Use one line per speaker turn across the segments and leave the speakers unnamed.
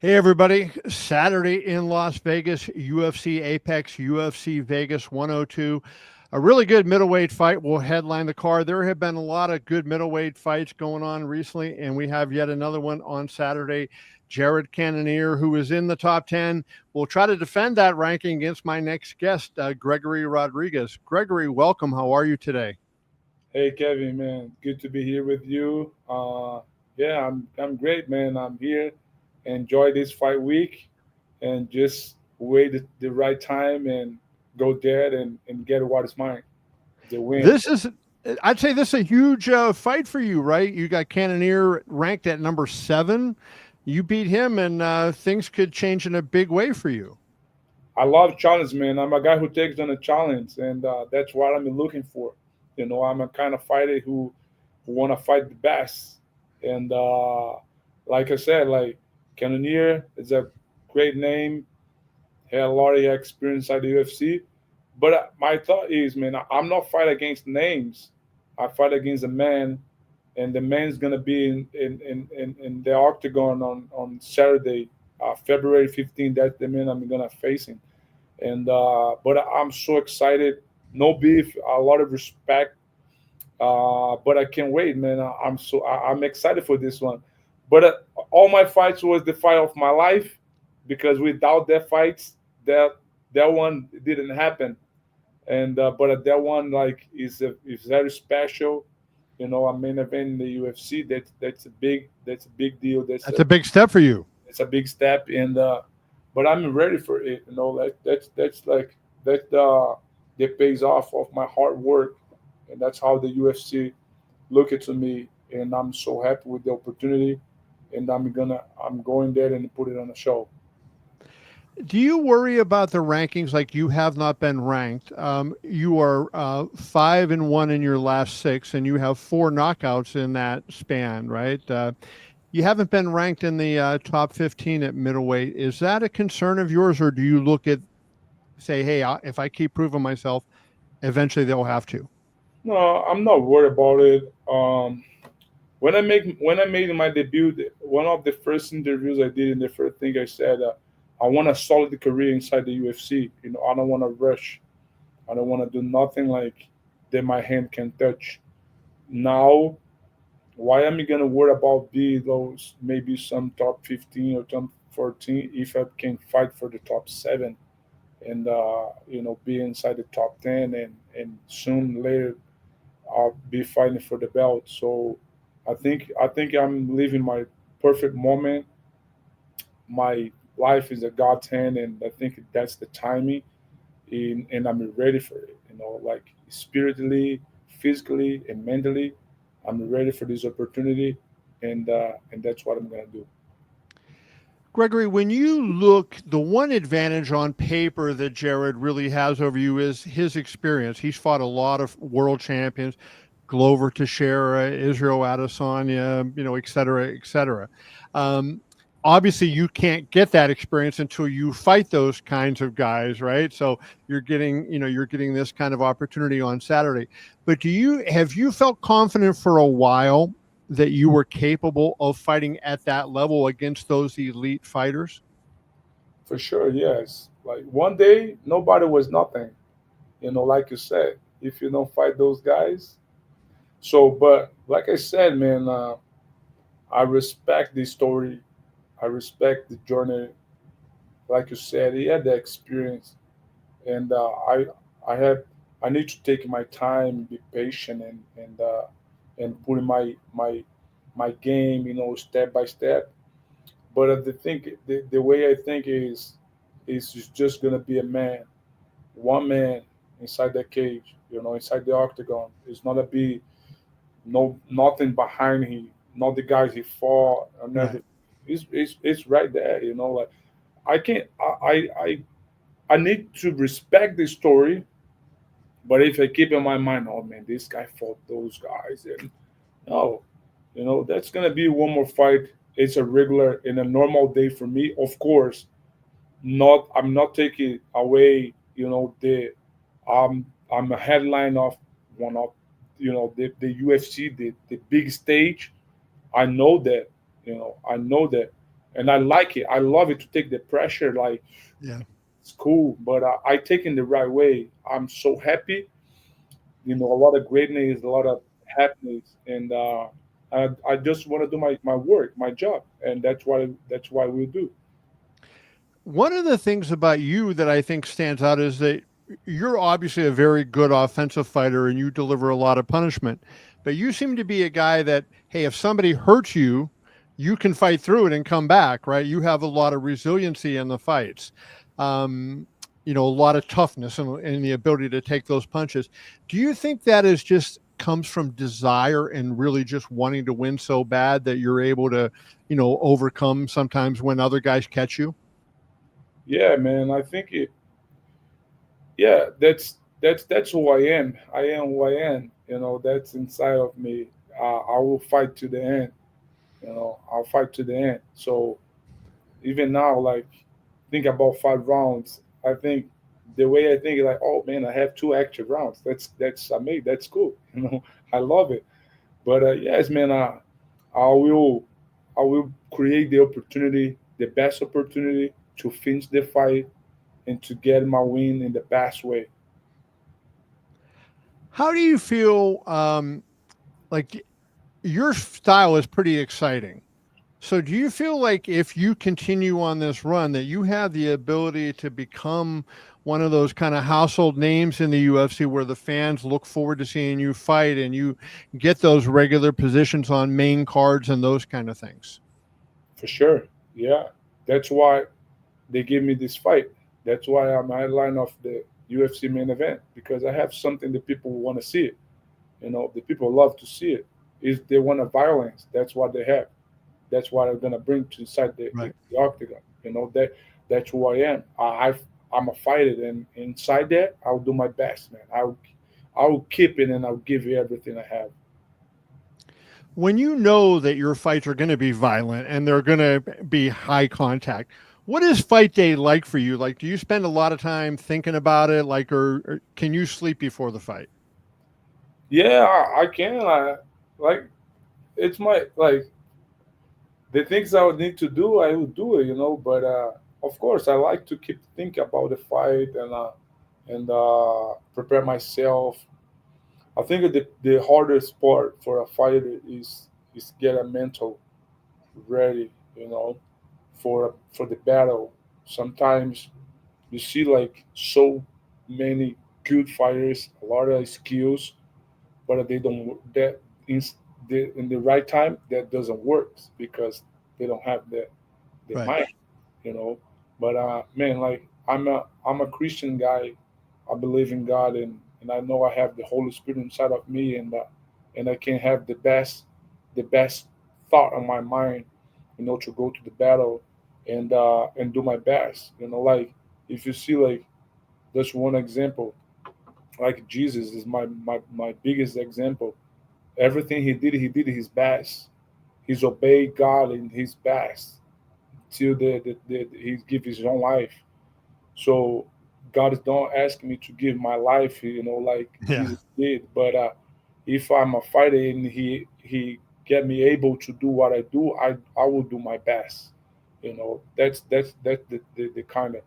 Hey, everybody. Saturday in Las Vegas, UFC Apex, UFC Vegas 102. A really good middleweight fight will headline the card. There have been a lot of good middleweight fights going on recently, and we have yet another one on Saturday. Jared Cannonier, who is in the top 10, will try to defend that ranking against my next guest, Gregory Rodrigues. Gregory, welcome. How are you today?
Hey Kevin, man, good to be here with you. Yeah, I'm great, man. I'm here. Enjoy this fight week, and just wait the right time and go there and get what is mine, the win.
This is, I'd say, this is a huge fight for you, right? You got Cannonier ranked at number 7. You beat him, and things could change in a big way for you.
I love challenge, man. I'm a guy who takes on a challenge, and that's what I'm looking for. I'm a kind of fighter who want to fight the best, and like I said, like Cannonier is a great name, had a lot of experience at the UFC. But my thought is, man, I'm not fight against names. I fight against a man, and the man's gonna be in the octagon on Saturday, February 15th. That's the man I'm gonna face him. And but I'm so excited. No beef, a lot of respect. But I can't wait, man. I'm excited for this one. But all my fights was the fight of my life, because without that fights, that one didn't happen. And but that one like is very special. A main event in the UFC. That's a big deal.
That's a big step for you.
It's a big step. And but I'm ready for it. That's like that pays off of my hard work, and that's how the UFC look at me. And I'm so happy with the opportunity, and I'm going there and put it on a show.
Do you worry about the rankings? Like, you have not been ranked. You are 5-1 in your last 6, and you have 4 knockouts in that span, right? You haven't been ranked in the top 15 at middleweight. Is that a concern of yours, or do you look at, say, hey, if I keep proving myself, eventually they'll have to?
No, I'm not worried about it. When I made my debut, one of the first interviews I did, and the first thing I said, I want a solid career inside the UFC. I don't want to rush. I don't want to do nothing like that my hand can touch. Now, why am I gonna worry about be those maybe some top 15 or top 14 if I can fight for the top 7, and be inside the top 10, and soon later I'll be fighting for the belt. So I think I'm living my perfect moment. My life is a God's hand, and I think that's the timing, and I'm ready for it. Like spiritually, physically, and mentally, I'm ready for this opportunity, and that's what I'm gonna do.
Gregory, when you look, the one advantage on paper that Jared really has over you is his experience. He's fought a lot of world champions, Glover Teixeira, Israel Adesanya, et cetera, et cetera. Um, Obviously, you can't get that experience until you fight those kinds of guys, right? So you're getting this kind of opportunity on Saturday. But have you felt confident for a while that you were capable of fighting at that level against those elite fighters?
For sure, yes. Like one day, nobody was nothing. Like you said, if you don't fight those guys. So, but like I said, man, I respect the story. I respect the journey. Like you said, he had the experience, and I have I need to take my time, be patient, and put in my game, step by step. But the way I think is just gonna be a man, one man inside the cage, inside the octagon. It's not a be no nothing behind him, not the guys he fought and
Right.
everything. It's right there, like I can't I need to respect the story, but if I keep in my mind, oh man, this guy fought those guys, and no, that's gonna be one more fight. It's a regular in a normal day for me, of course. Not I'm not taking away, the I'm a headline of one of the UFC, the big stage. I know that, I know that, and I like it. I love it to take the pressure. Like
Yeah.
it's cool, but I take it the right way. I'm so happy. A lot of greatness, a lot of happiness, and I just want to do my work, my job, and that's why we do.
One of the things about you that I think stands out is that you're obviously a very good offensive fighter and you deliver a lot of punishment. But you seem to be a guy that, hey, if somebody hurts you, you can fight through it and come back, right? You have a lot of resiliency in the fights. Um, a lot of toughness and the ability to take those punches. Do you think that is just comes from desire and really just wanting to win so bad that you're able to, overcome sometimes when other guys catch you?
Yeah, man. I think it. Yeah, that's who I am. I am who I am. That's inside of me. I will fight to the end. I'll fight to the end. So even now, like think about 5 rounds. I think the way I think, like, oh man, I have 2 extra rounds. That's amazing. That's cool. I love it. But yes, man, I will I will create the opportunity, the best opportunity to finish the fight and to get my win in the best way.
How do you feel? Like your style is pretty exciting. So, do you feel like if you continue on this run, that you have the ability to become one of those kind of household names in the UFC where the fans look forward to seeing you fight and you get those regular positions on main cards and those kind of things?
For sure. Yeah. That's why they give me this fight. That's why I'm headline of the UFC main event because I have something that people want to see it. The people love to see it. Is they want a violence. That's what they have. That's what I'm gonna bring to inside
Right.
the octagon. That's who I am. I'm a fighter, and inside that, I'll do my best, man. I'll keep it, and I'll give you everything I have.
When you know that your fights are going to be violent and they're going to be high contact, what is fight day like for you? Like, do you spend a lot of time thinking about it? Like, or can you sleep before the fight?
Yeah, I can. Like it's my like the things I would need to do. I will do it, But of course, I like to keep thinking about the fight and prepare myself. I think the hardest part for a fighter is get a mental ready, for the battle. Sometimes you see like so many good fighters, a lot of skills, but they don't that in the right time that doesn't work because they don't have the
Right.
mind, you know. But man, like I'm a Christian guy. I believe in God, and I know I have the Holy Spirit inside of me, and I can have the best thought on my mind, to go to the battle and do my best. Like if you see like that's one example. Like Jesus is my biggest example. Everything he did his best. He's obeyed God in his best till he give his own life. So God is don't ask me to give my life, like
Yeah.
Jesus did. But if I'm a fighter and he get me able to do what I do, I will do my best. That's the kind of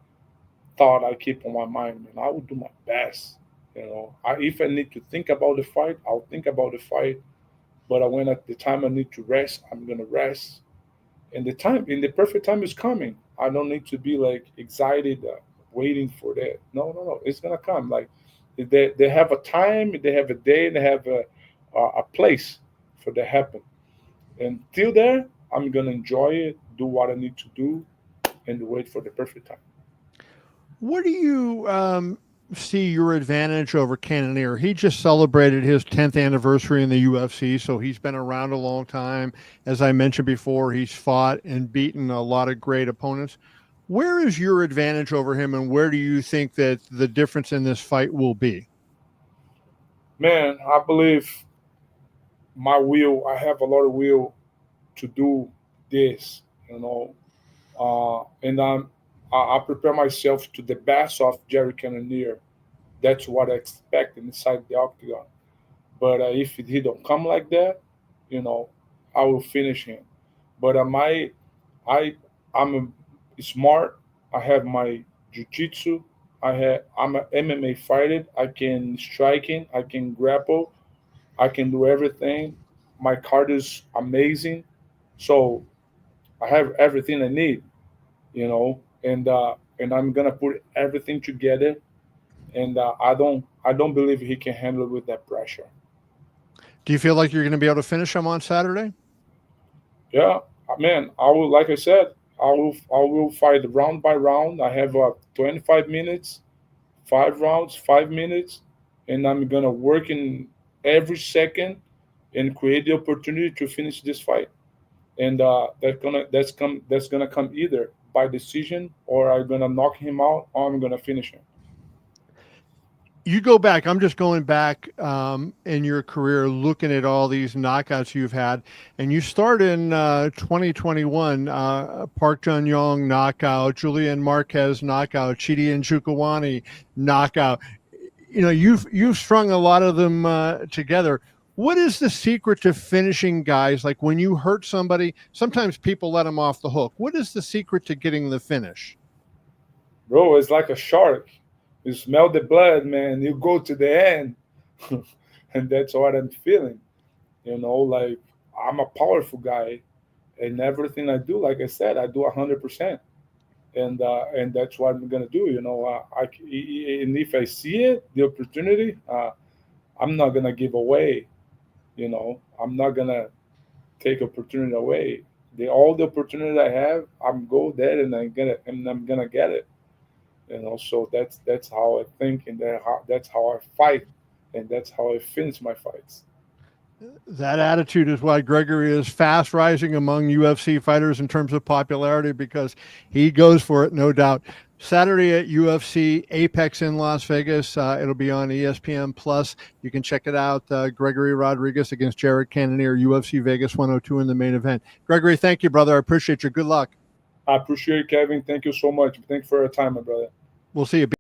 thought I keep on my mind, man. I will do my best. If I need to think about the fight, I'll think about the fight. But when at the time I need to rest, I'm gonna rest. And the perfect time is coming. I don't need to be like excited, waiting for that. No, no, no. It's gonna come. Like they have a time, they have a day, and they have a place for that happen. And till there, I'm gonna enjoy it, do what I need to do, and wait for the perfect time.
What do you see your advantage over Cannonier? He just celebrated his 10th anniversary in the UFC, so he's been around a long time. As I mentioned before, he's fought and beaten a lot of great opponents. Where is your advantage over him, and where do you think that the difference in this fight will be?
Man, I believe my will. I have a lot of will to do this. And I prepare myself to the best of Jared Cannonier. That's what I expect inside the octagon. But if he don't come like that, you know, I will finish him. But I I'm smart. I have my jiu-jitsu. I'm an MMA fighter. I can striking. I can grapple. I can do everything. My card is amazing. So I have everything I need, and I'm gonna put everything together. And I don't believe he can handle it with that pressure.
Do you feel like you're going to be able to finish him on Saturday?
Yeah, man. I will, like I said, I will fight round by round. I have 25 minutes, 5 rounds, 5 minutes, and I'm gonna work in every second and create the opportunity to finish this fight. And that's gonna come either by decision, or I'm gonna knock him out, or I'm gonna finish him.
You go back, I'm just going back in your career, looking at all these knockouts you've had, and you start in 2021, Park Jun Yong knockout, Julian Marquez knockout, Chidi and Chukawani knockout. You've strung a lot of them together. What is the secret to finishing guys? Like when you hurt somebody, sometimes people let them off the hook. What is the secret to getting the finish?
Bro, it's like a shark. You smell the blood, man. You go to the end, and that's what I'm feeling. Like I'm a powerful guy, and everything I do, like I said, I do 100%, and that's what I'm gonna do. And if I see it, the opportunity, I'm not gonna give away. I'm not gonna take opportunity away. All the opportunity I have, I'm go there and I'm gonna get it. So that's how I think, and that's how I fight, and that's how I finish my fights.
That attitude is why Gregory is fast rising among UFC fighters in terms of popularity because he goes for it, no doubt. Saturday at UFC Apex in Las Vegas. It'll be on ESPN Plus. You can check it out. Gregory Rodrigues against Jared Cannonier, UFC Vegas 102 in the main event. Gregory, thank you, brother. I appreciate you. Good luck.
I appreciate it, Kevin. Thank you so much. Thank you for your time, my brother.
We'll see you.